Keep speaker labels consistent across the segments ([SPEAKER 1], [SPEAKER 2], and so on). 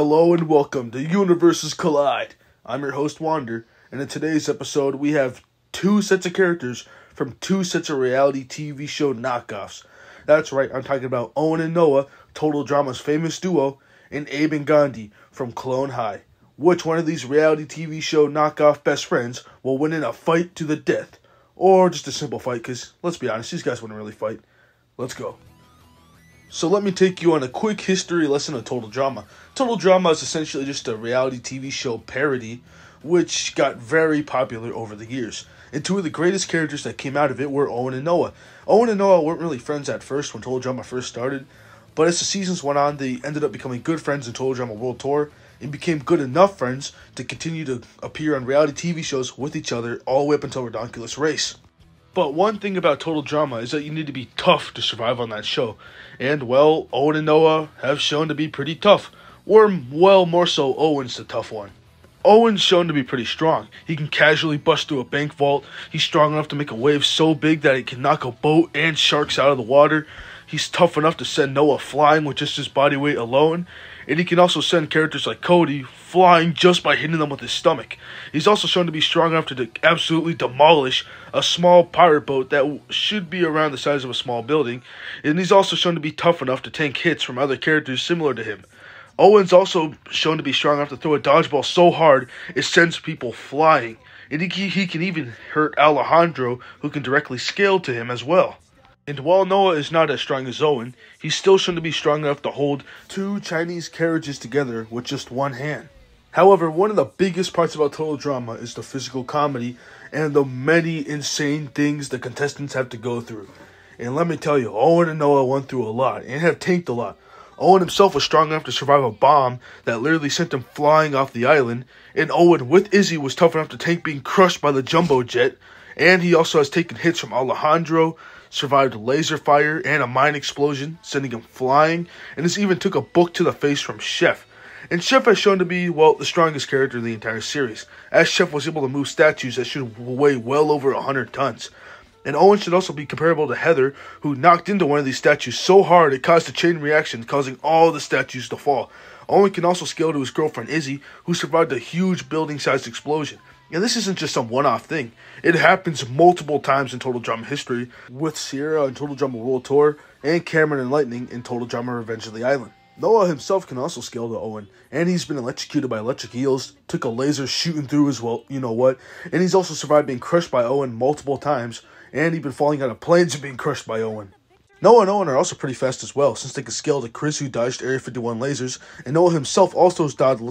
[SPEAKER 1] Hello and welcome to Universes Collide. I'm your host Wander, and in today's episode we have two sets of characters from two sets of reality TV show knockoffs. That's right, I'm talking about Owen and Noah, Total Drama's famous duo, and Abe and Ghandi from Clone High. Which one of these reality TV show knockoff best friends will win in a fight to the death? Or just a simple fight, because let's be honest, these guys wouldn't really fight. Let's go. So let me take you on a quick history lesson of Total Drama. Total Drama is essentially just a reality TV show parody, which got very popular over the years. And two of the greatest characters that came out of it were Owen and Noah. Owen and Noah weren't really friends at first when Total Drama first started, but as the seasons went on, they ended up becoming good friends in Total Drama World Tour, and became good enough friends to continue to appear on reality TV shows with each other all the way up until Redonkulous Race. But one thing about Total Drama is that you need to be tough to survive on that show. And, well, Owen and Noah have shown to be pretty tough. Or, well, more so Owen's the tough one. Owen's shown to be pretty strong. He can casually bust through a bank vault. He's strong enough to make a wave so big that it can knock a boat and sharks out of the water. He's tough enough to send Noah flying with just his body weight alone. And he can also send characters like Cody flying just by hitting them with his stomach. He's also shown to be strong enough to absolutely demolish a small pirate boat that should be around the size of a small building. And he's also shown to be tough enough to tank hits from other characters similar to him. Owen's also shown to be strong enough to throw a dodgeball so hard it sends people flying. And he can even hurt Alejandro, who can directly scale to him as well. And while Noah is not as strong as Owen, he's still shown to be strong enough to hold two Chinese carriages together with just one hand. However, one of the biggest parts about Total Drama is the physical comedy and the many insane things the contestants have to go through. And let me tell you, Owen and Noah went through a lot and have tanked a lot. Owen himself was strong enough to survive a bomb that literally sent him flying off the island, and Owen with Izzy was tough enough to tank being crushed by the jumbo jet, and he also has taken hits from Alejandro, survived laser fire and a mine explosion, sending him flying, and has even took a book to the face from Chef. And Chef has shown to be, well, the strongest character in the entire series, as Chef was able to move statues that should weigh well over 100 tons. And Owen should also be comparable to Heather, who knocked into one of these statues so hard it caused a chain reaction, causing all the statues to fall. Owen can also scale to his girlfriend Izzy, who survived a huge building-sized explosion. And this isn't just some one-off thing. It happens multiple times in Total Drama history, with Sierra in Total Drama World Tour, and Cameron and Lightning in Total Drama Revenge of the Island. Noah himself can also scale to Owen, and he's been electrocuted by electric eels, took a laser shooting through his, well, you-know-what, and he's also survived being crushed by Owen multiple times, and even falling out of planes and being crushed by Owen. Noah and Owen are also pretty fast as well, since they can scale to Chris, who dodged Area 51 lasers, and Noah himself also dodged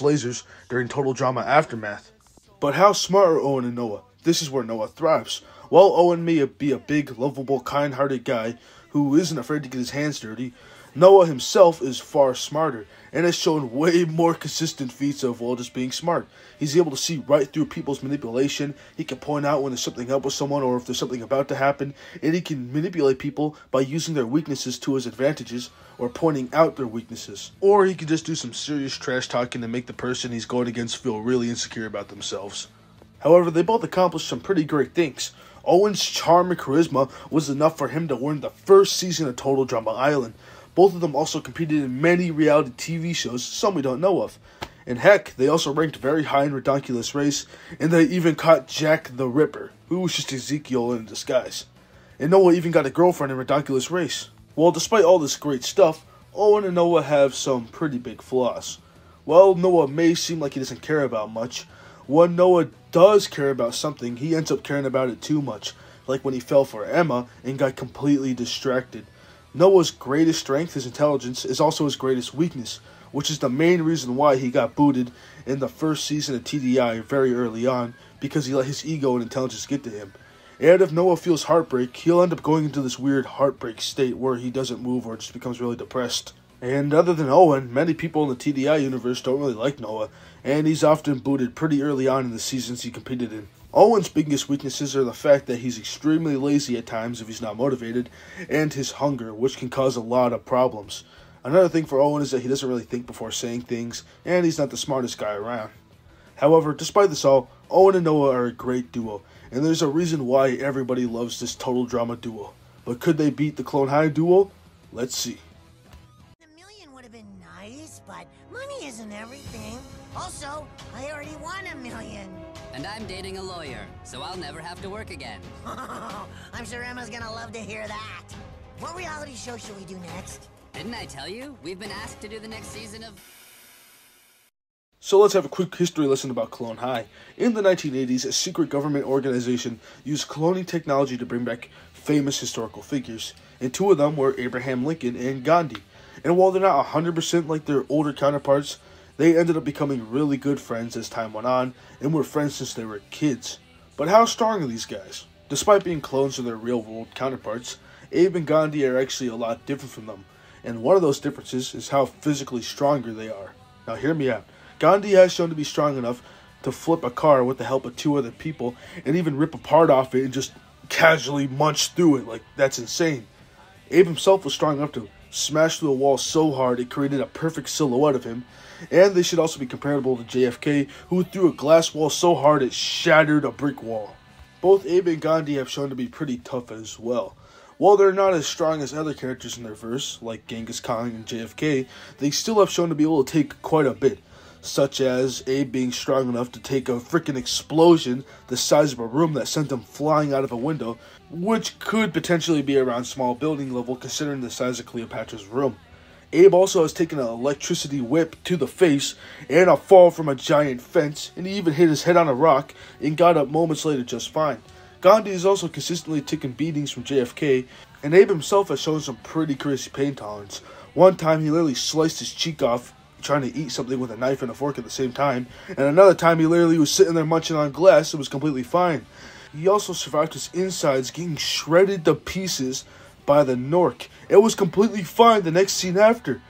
[SPEAKER 1] lasers during Total Drama Aftermath. But how smart are Owen and Noah? This is where Noah thrives. While Owen may be a big, lovable, kind-hearted guy who isn't afraid to get his hands dirty, Noah himself is far smarter and has shown way more consistent feats of, well, just being smart. He's able to see right through people's manipulation. He can point out when there's something up with someone or if there's something about to happen, and he can manipulate people by using their weaknesses to his advantages or pointing out their weaknesses. Or he can just do some serious trash talking to make the person he's going against feel really insecure about themselves. However, they both accomplished some pretty great things. Owen's charm and charisma was enough for him to win the first season of Total Drama Island. Both of them also competed in many reality TV shows, some we don't know of. And heck, they also ranked very high in Redonkulous Race, and they even caught Jack the Ripper, who was just Ezekiel in disguise. And Noah even got a girlfriend in Redonkulous Race. Well, despite all this great stuff, Owen and Noah have some pretty big flaws. While Noah may seem like he doesn't care about much, when Noah does care about something, he ends up caring about it too much, like when he fell for Emma and got completely distracted. Noah's greatest strength, his intelligence, is also his greatest weakness, which is the main reason why he got booted in the first season of TDI very early on, because he let his ego and intelligence get to him. And if Noah feels heartbreak, he'll end up going into this weird heartbreak state where he doesn't move or just becomes really depressed. And other than Owen, many people in the TDI universe don't really like Noah, and he's often booted pretty early on in the seasons he competed in. Owen's biggest weaknesses are the fact that he's extremely lazy at times if he's not motivated, and his hunger, which can cause a lot of problems. Another thing for Owen is that he doesn't really think before saying things, and he's not the smartest guy around. However, despite this all, Owen and Noah are a great duo, and there's a reason why everybody loves this Total Drama duo. But could they beat the Clone High duo? Let's see.
[SPEAKER 2] $1 million would have been nice, but money isn't everything. Also, I already won $1 million.
[SPEAKER 3] And I'm dating a lawyer, so I'll never have to work again.
[SPEAKER 2] I'm sure Emma's gonna love to hear that. What reality show should we do next?
[SPEAKER 3] Didn't I tell you? We've been asked to do the next season of...
[SPEAKER 1] So let's have a quick history lesson about Clone High. In the 1980s, a secret government organization used cloning technology to bring back famous historical figures, and two of them were Abraham Lincoln and Gandhi. And while they're not 100% like their older counterparts, they ended up becoming really good friends as time went on, and were friends since they were kids. But how strong are these guys? Despite being clones of their real-world counterparts, Abe and Gandhi are actually a lot different from them, and one of those differences is how physically stronger they are. Now hear me out. Gandhi has shown to be strong enough to flip a car with the help of two other people, and even rip a part off it and just casually munch through it. Like, that's insane. Abe himself was strong enough to smash through a wall so hard it created a perfect silhouette of him, and they should also be comparable to JFK, who threw a glass wall so hard it shattered a brick wall. Both Abe and Gandhi have shown to be pretty tough as well. While they're not as strong as other characters in their verse, like Genghis Khan and JFK, they still have shown to be able to take quite a bit, such as Abe being strong enough to take a freaking explosion the size of a room that sent him flying out of a window, which could potentially be around small building level considering the size of Cleopatra's room. Abe also has taken an electricity whip to the face and a fall from a giant fence, and he even hit his head on a rock and got up moments later just fine. Gandhi has also consistently taken beatings from JFK, and Abe himself has shown some pretty crazy pain tolerance. One time he literally sliced his cheek off trying to eat something with a knife and a fork at the same time, and another time he literally was sitting there munching on glass and was completely fine. He also survived his insides getting shredded to pieces by the Nork. It was completely fine the next scene after.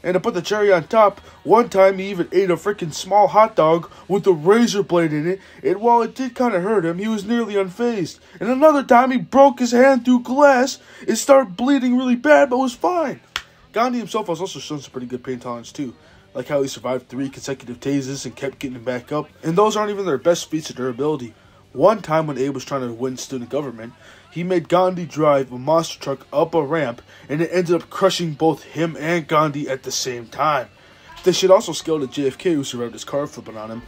[SPEAKER 1] And to put the cherry on top, one time he even ate a freaking small hot dog with a razor blade in it, and while it did kind of hurt him, he was nearly unfazed. And another time he broke his hand through glass, it started bleeding really bad but was fine. Gandhi himself has also shown some pretty good pain tolerance too, like how he survived 3 consecutive tases and kept getting back up, and those aren't even their best feats of durability. One time when Abe was trying to win student government, he made Gandhi drive a monster truck up a ramp, and it ended up crushing both him and Gandhi at the same time. They should also scale to JFK, who survived his car flipping on him,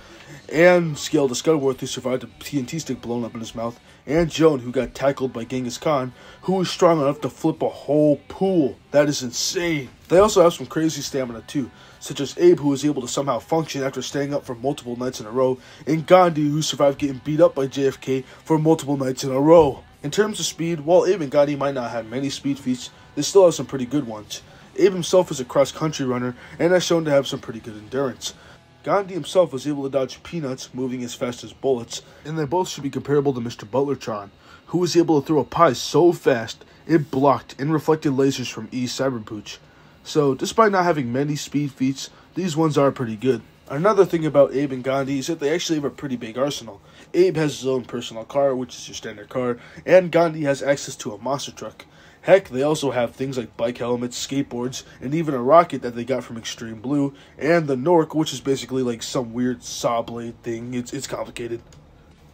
[SPEAKER 1] and scale to Scudworth, who survived a TNT stick blown up in his mouth, and Joan, who got tackled by Genghis Khan, who was strong enough to flip a whole pool. That is insane. They also have some crazy stamina too, such as Abe, who was able to somehow function after staying up for multiple nights in a row, and Gandhi, who survived getting beat up by JFK for multiple nights in a row. In terms of speed, while Abe and Gandhi might not have many speed feats, they still have some pretty good ones. Abe himself is a cross-country runner and has shown to have some pretty good endurance. Gandhi himself was able to dodge peanuts, moving as fast as bullets, and they both should be comparable to Mr. Butlertron, who was able to throw a pie so fast it blocked and reflected lasers from E's Cyberpooch. So, despite not having many speed feats, these ones are pretty good. Another thing about Abe and Gandhi is that they actually have a pretty big arsenal. Abe has his own personal car, which is your standard car, and Gandhi has access to a monster truck. Heck, they also have things like bike helmets, skateboards, and even a rocket that they got from Extreme Blue, and the Nork, which is basically like some weird saw blade thing. It's complicated.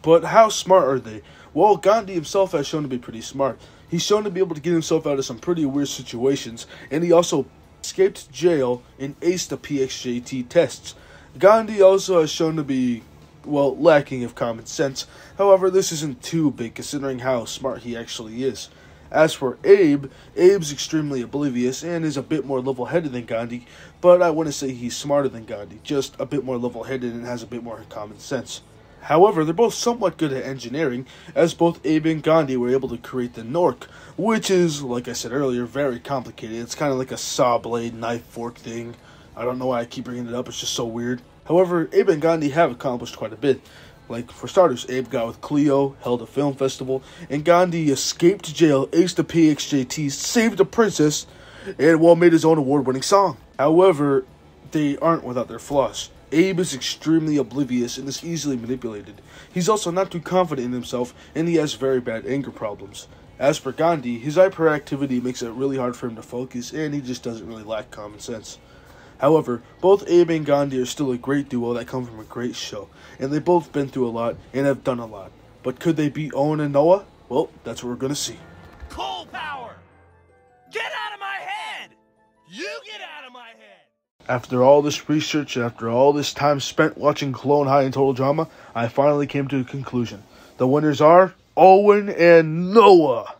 [SPEAKER 1] But how smart are they? Well, Gandhi himself has shown to be pretty smart. He's shown to be able to get himself out of some pretty weird situations, and he also escaped jail and aced the PXJT tests. Gandhi also has shown to be, well, lacking of common sense. However, this isn't too big considering how smart he actually is. As for Abe, Abe's extremely oblivious and is a bit more level-headed than Gandhi, but I wouldn't say he's smarter than Gandhi, just a bit more level-headed and has a bit more common sense. However, they're both somewhat good at engineering, as both Abe and Gandhi were able to create the Nork, which is, like I said earlier, very complicated. It's kind of like a saw blade, knife, fork thing. I don't know why I keep bringing it up, it's just so weird. However, Abe and Gandhi have accomplished quite a bit. Like, for starters, Abe got with Cleo, held a film festival, and Gandhi escaped jail, aced the PXJT, saved a princess, and, well, made his own award-winning song. However, they aren't without their flaws. Abe is extremely oblivious and is easily manipulated. He's also not too confident in himself, and he has very bad anger problems. As for Gandhi, his hyperactivity makes it really hard for him to focus, and he just doesn't really lack common sense. However, both Abe and Gandhi are still a great duo that come from a great show, and they've both been through a lot and have done a lot. But could they beat Owen and Noah? Well, that's what we're going to see.
[SPEAKER 4] Coal power! Get out of my head! You get out of my head!
[SPEAKER 1] After all this research, after all this time spent watching Clone High and Total Drama, I finally came to a conclusion. The winners are Owen and Noah.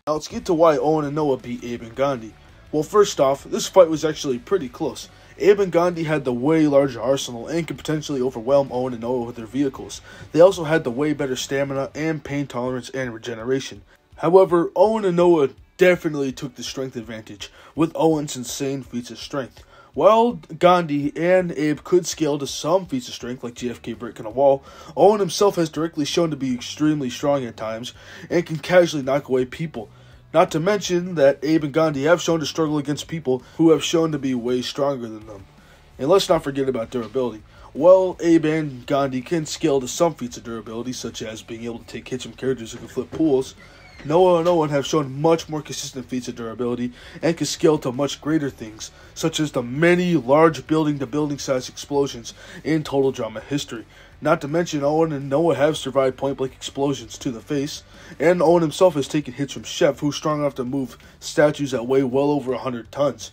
[SPEAKER 1] Now let's get to why Owen and Noah beat Abe and Ghandi. Well, first off, this fight was actually pretty close. Abe and Ghandi had the way larger arsenal and could potentially overwhelm Owen and Noah with their vehicles. They also had the way better stamina and pain tolerance and regeneration. However, Owen and Noah definitely took the strength advantage, with Owen's insane feats of strength. While Ghandi and Abe could scale to some feats of strength, like JFK breaking a wall, Owen himself has directly shown to be extremely strong at times and can casually knock away people. Not to mention that Abe and Ghandi have shown to struggle against people who have shown to be way stronger than them. And let's not forget about durability. While Abe and Ghandi can scale to some feats of durability, such as being able to take hits from characters who can flip pools, Noah and Owen have shown much more consistent feats of durability and can scale to much greater things, such as the many large building-to-building size explosions in Total Drama history. Not to mention, Owen and Noah have survived point-blank explosions to the face, and Owen himself has taken hits from Chef, who's strong enough to move statues that weigh well over 100 tons.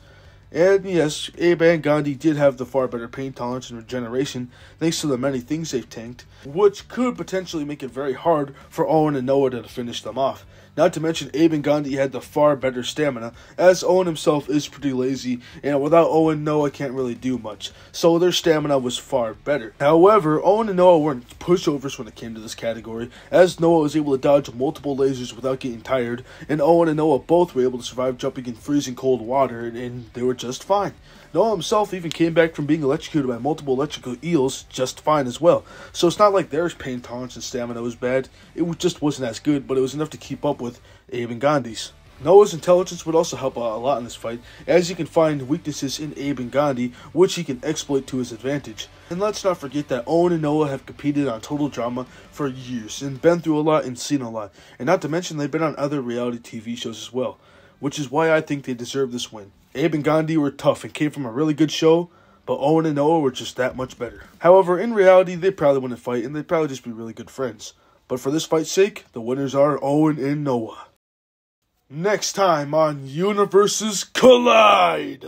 [SPEAKER 1] And yes, Abe and Ghandi did have the far better pain tolerance and regeneration, thanks to the many things they've tanked, which could potentially make it very hard for Owen and Noah to finish them off. Not to mention, Abe and Ghandi had the far better stamina, as Owen himself is pretty lazy, and without Owen, Noah can't really do much, so their stamina was far better. However, Owen and Noah weren't pushovers when it came to this category, as Noah was able to dodge multiple lasers without getting tired, and Owen and Noah both were able to survive jumping in freezing cold water, and they were just fine. Noah himself even came back from being electrocuted by multiple electrical eels just fine as well. So it's not like their pain tolerance and stamina was bad. It just wasn't as good, but it was enough to keep up with Abe and Ghandi's. Noah's intelligence would also help out a lot in this fight, as he can find weaknesses in Abe and Ghandi, which he can exploit to his advantage. And let's not forget that Owen and Noah have competed on Total Drama for years, and been through a lot and seen a lot. And not to mention, they've been on other reality TV shows as well, which is why I think they deserve this win. Abe and Ghandi were tough and came from a really good show, but Owen and Noah were just that much better. However, in reality, they probably wouldn't fight, and they'd probably just be really good friends. But for this fight's sake, the winners are Owen and Noah. Next time on Universes Collide!